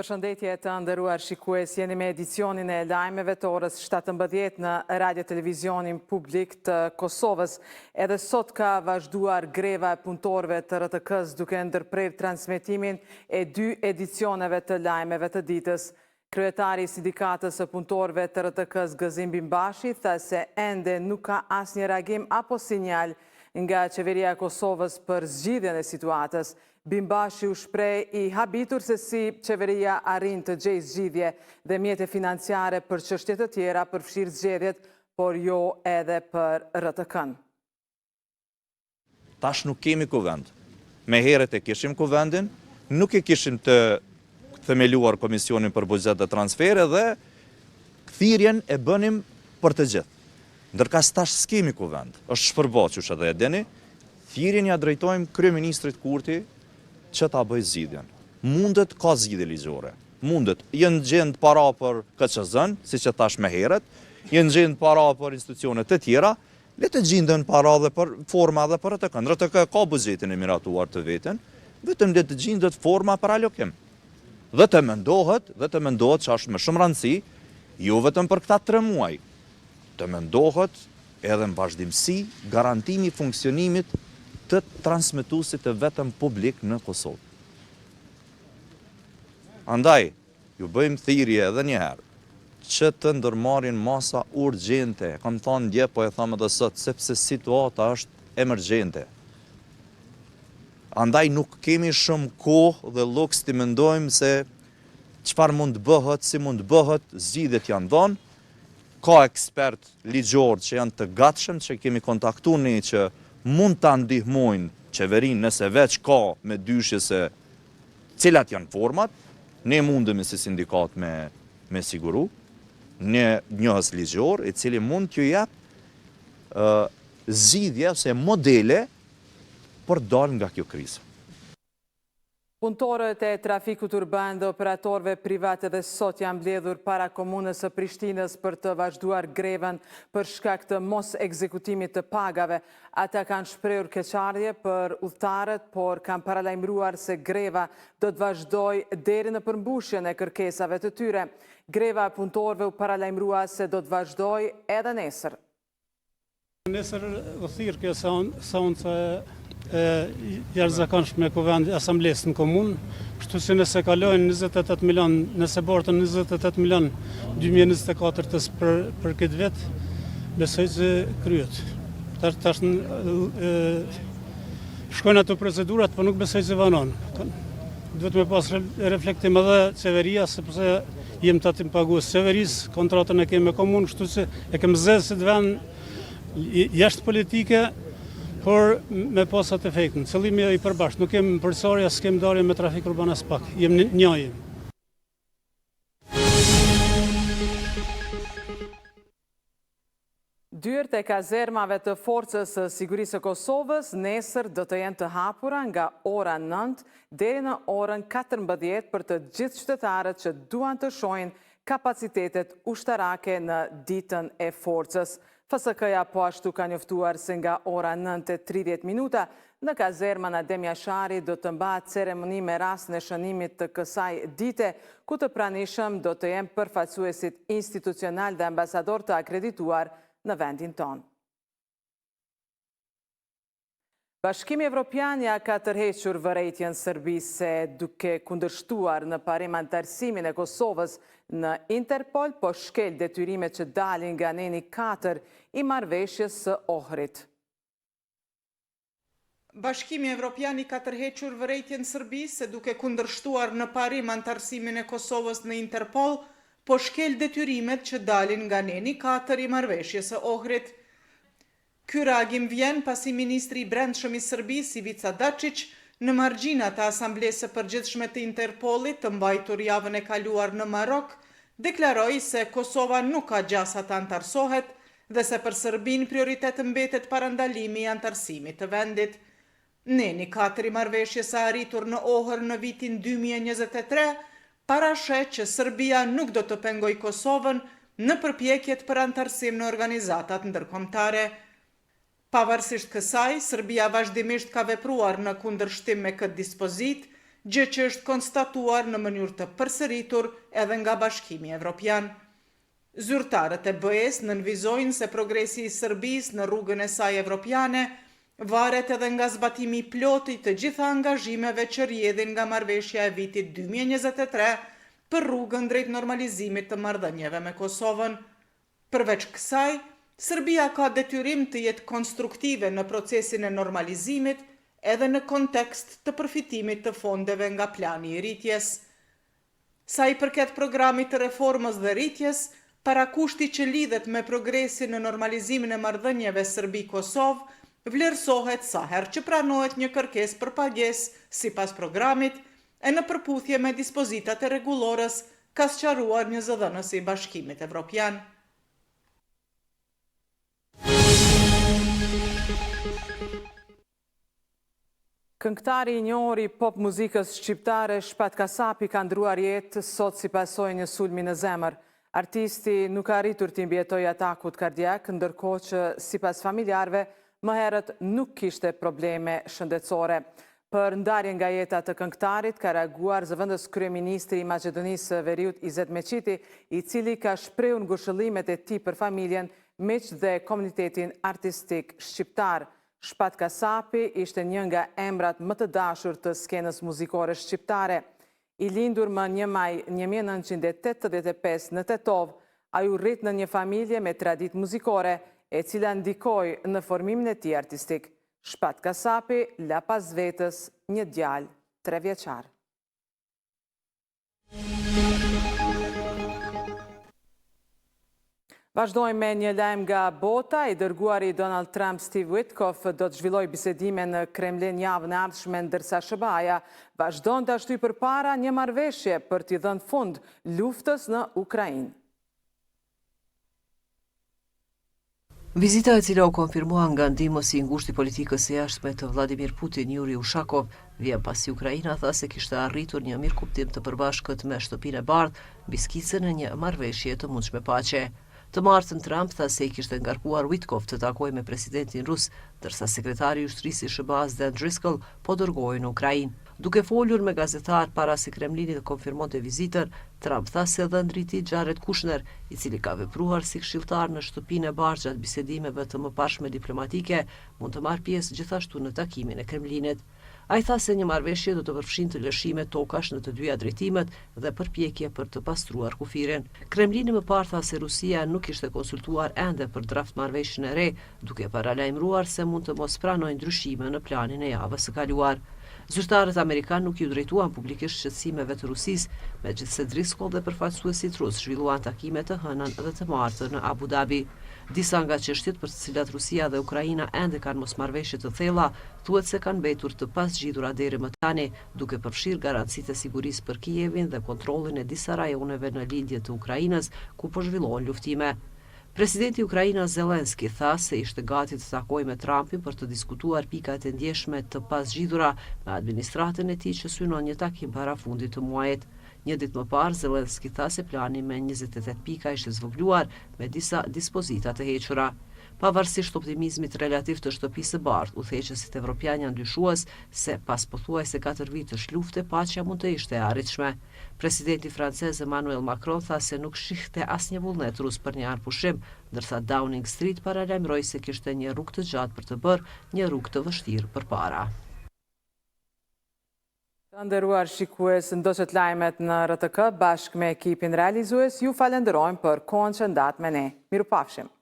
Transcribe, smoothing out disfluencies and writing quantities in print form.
Përshëndetje të nderuar shikues, jeni me edicionin e lajmeve të orës 17 në Radio Televizionin Publik të Kosovës. Edhe sot ka vazhduar greva e punëtorëve të RTK-s duke ndërprer transmetimin e 2 edicioneve të lajmeve të ditës. Kryetari i Sindikatës së Punëtorëve të RTK-s Gëzim Bimbashi tha se ende nuk ka asnjë reagim apo sinjal nga qeveria e Kosovës për zgjidhjen e situatës. Bimbashi u shpreh i habitur se si qeveria arrin të gjejë zgjidhje dhe mjete financiare për çështje të tjera përfshirë zgjedhjet, por jo edhe për RTK-n. Tash nuk kemi kuvend. Me herët e kishim kuvendin, nuk e kishim të themeluar Komisionin për Buxhet dhe Transfere dhe thirrjen e bënim për të gjithë. Ndërkas tash s'kemi kuvend. Është shpërbo që edhe e dini, thirrjen ja drejtojmë kryeministrit Kurti që ta bëj zgjidhjen. Mundet ka zgjidhje ligjore. Mundet janë gjend para për KQZ-n, siç e thash më herët, janë gjend para për institucione të tjera, le të gjenden para dhe për forma dhe për RTK. RTK ka buxhetin e miratuar të veten, vetëm le të gjendet forma për alokim. Dhe të mendohet që është më shumë rëndësi, jo vetëm për këta 3 muaj, të mendohet edhe në vazhdimsi garantimi funksionimit të transmetuesit të vetëm publik në Kosovë. Andaj, ju bëjmë thirrje edhe një herë, që të ndërmarrin masa urgjente, kam thënë dje, po e them edhe sot, sepse situata është emergjente. Andaj nuk kemi shumë kohë dhe luks të mendojmë se çfarë mund të bëhet, si mund të bëhet, zgjidhjet janë dhënë. Ka ekspert ligjor që janë të gatshëm, që kemi kontaktuar ne që mund ta ndihmojnë qeverinë nëse veç ka me dyshje se cilat janë format, ne mundemi si sindikat me siguru, një njohës ligjor i cili mund t'ju jap zgjidhje ose modele për dalë nga kjo krizë. Punëtorët e trafikut urban dhe operatorëve private dhe sot janë mbledhur para komunës së Prishtinës për të vazhduar greven për shkak të mos ekzekutimit të pagave. Ata kanë shprehur keqardhje për udhëtarët, por kanë paralajmëruar se greva do të vazhdojë deri në përmbushjen e kërkesave të tyre. Greva e punëtorëve u paralajmërua se do të vazhdojë edhe nesër. Nesër u thirr kjo seancë jashtëzakonshme e Kuvendit Asamblesë në komunë, kështu që nëse kalojnë 28 milion, nëse bortën 28 milion 2024 për këtë vit, besoj që kryet. Tash shkojnë ato procedurat, por nuk besoj që vanon. Duhet me pas reflektim edhe qeveria, sepse jem të atim pagues qeverisë, kontratën e kemi me komunë, kështu që e kemi zezë si të vend jashtë politike, por me posat efektin. Qëllimi i përbashkët, nuk kemi përsarja, s'kem darje me trafik urban as pak. Jem njëjim. Dyert e kazermave të Forcës së Sigurisë së Kosovës nesër do të jenë të hapura nga ora 9 deri në orën 14 për të gjithë qytetarët që duan të shohin kapacitetet ushtarake në ditën e forcës. FSK-ja po ashtu ka njoftuar se nga ora 9:30 në kazermën Adem Jashari do të mbahet ceremoni me rastin e shënimit të kësaj dite, ku të pranishëm do të jenë përfaqësuesit institucional dhe ambasador të akredituar në vendin tonë. Bashkimi Evropian ja ka tërhequr vërejtjen serbise duke kundërshtuar në parim antarësimin e Kosovës në Interpol, po shkel detyrimet që dalin nga neni 4 i marrëveshjes së Ohrit. Bashkimi Evropian ka tërhequr vërejtjen serbise duke kundërshtuar në parim antarësimin e Kosovës në Interpol, po shkel detyrimet që dalin nga neni 4 i marrëveshjes së Ohrit. Ky reagim vjen pasi ministri i brendshëm i Serbisë Ivica Dačić në margjinat e Asamblesë së Përgjithshme të Interpolit të mbajtur javën e kaluar në Marok, deklaroi se Kosova nuk ka gjasa të antarësohet dhe se për Serbinë prioritet mbetet parandalimi i antarësimit të vendit. Neni 4 i marrëveshjes së arritur në Ohër në vitin 2023 parashet që Serbia nuk do të pengojë Kosovën në përpjekjet për antarësim në organizatat ndërkombëtare. Pavarësisht kësaj, Serbia vazhdimisht ka vepruar në kundërshtim me këtë dispozit, gjë që është konstatuar në mënyrë të përsëritur edhe nga Bashkimi Evropian. Zyrtarët e BE-s nënvizojnë se progresi i Serbisë në rrugën e saj evropiane varet edhe nga zbatimi i plotë i të gjitha angazhimeve që rrjedhin nga marrëveshja e vitit 2023 për rrugën drejt normalizimit të marrëdhënieve me Kosovën. Përveç kësaj, Serbia ka detyrim të jetë konstruktive në procesin e normalizimit edhe në kontekst të përfitimit të fondeve nga plani i rritjes. Sa i përket programit të reformës dhe rritjes, parakushti që lidhet me progresin në normalizimin e marrëdhënieve Serbi-Kosovë, vlerësohet sa herë që pranohet një kërkesë për pagesë sipas programit e në përputhje me dispozitat e rregullorës, ka sqaruar një zëdhënës i Bashkimit Evropian. Këngëtari i njohur i pop muzikës shqiptare Shpat Kasapi ka ndruar jetë sot si pasojë një sulmi në zemër. Artisti nuk ka arritur të mbijetojë atakut kardiak, ndërkohë që sipas familjarëve më herët nuk kishte probleme shëndetësore. Për ndarjen nga jeta të këngëtarit ka reaguar zëvendës kryeministri i Maqedonisë Veriut Izet Meqiti, i cili ka shprehur ngushëllimet e tij për familjen, miq dhe komunitetin artistik shqiptar. Shpat Kasapi ishte një nga emrat më të dashur të skenës muzikore shqiptare. I lindur më 1 maj 1985 në Tetov, ai u rrit në një familje me traditë muzikore, e cila ndikoi në formimin e tij artistik. Shpat Kasapi la pas vetës një djalë 3 vjeçar. Vazhdojmë me një lajm nga bota. I dërguari Donald Trump Steve Witkoff do të zhvillojë bisedime në Kremlin javën e ardhshme, ndërsa SBA-ja vazhdon të ashtojë përpara një marrëveshje për t'i dhënë fund luftës në Ukrainë. Vizita e cila u konfirmua nga ndihmësi i ngushtë i politikës së jashtme të Vladimir Putin, Yuri Ushakov, vjen pasi Ukraina tha se kishte arritur një mirëkuptim të përbashkët me Shtëpinë e Bardhë mbi skicën e një marrëveshje të mundshme paqe. Të martën Trump tha se i kishte ngarkuar Witkoff të takojë me presidentin rus, ndërsa sekretari i ushtrisë i SBA-s Dan Driscoll po dërgohej në Ukrainë. Duke folur me gazetar para se Kremlini të konfirmonte vizitën, Trump tha se dhe ndriti Jared Kushner, i cili ka vepruar si këshilltar në Shtëpinë e Bardhë gjatë bisedimeve të mëparshme diplomatike, mund të marrë pjesë gjithashtu në takimin e Kremlinit. Ai tha se një marrëveshje do të përfshinte lëshime tokash në të dyja drejtimet dhe përpjekje për të pastruar kufirin. Kremlini më parë tha se Rusia nuk ishte konsultuar ende për draft marrëveshjen e re, duke paralajmëruar se mund të mos pranojë ndryshime në planin e javës së kaluar. Zyrtarët amerikanë nuk ju drejtuan publikisht shqetësimeve të Rusisë, megjithse Driscoll dhe përfaqësuesit rus zhvilluan takime të hënën dhe të martën në Abu Dhabi. Disa nga çështjet për të cilat Rusia dhe Ukraina ende kanë mosmarrëveshje të thella, thuhet se kanë mbetur të pasgjidhura deri më tani, duke përfshirë garancitë e sigurisë për Kijevin dhe kontrollin e disa rajoneve në lindje të Ukrainës, ku po zhvillohen luftime. Presidenti i Ukrainës Zelenski tha se ishte gati të takojë me Trumpin për të diskutuar pikat e ndjeshme të pasgjidhura me administratën e tij që synon një takim para fundit të muajit. Një ditë më parë, Zelenski tha se plani me 28 pika ishte zvogluar me disa dispozita të hequra. Pavarësisht optimizmit relativ të Shtëpisë së Bardhë, udhëheqësit evropian janë dyshues se pas pothuajse 4 vitësh lufte, paqja mund të ishte e arritshme. Presidenti francez Emmanuel Macron tha se nuk shihte asnjë vullnet rus për një anëpushim, ndërsa Downing Street paralajmëroi se kishte një rrugë të gjatë për të bërë një rrugë të vështirë përpara. Të nderuar shikues, ndoqët lajmet në RTK bashkë me ekipin realizues, ju falenderojmë për kohën që ndat me ne. Mirupafshim.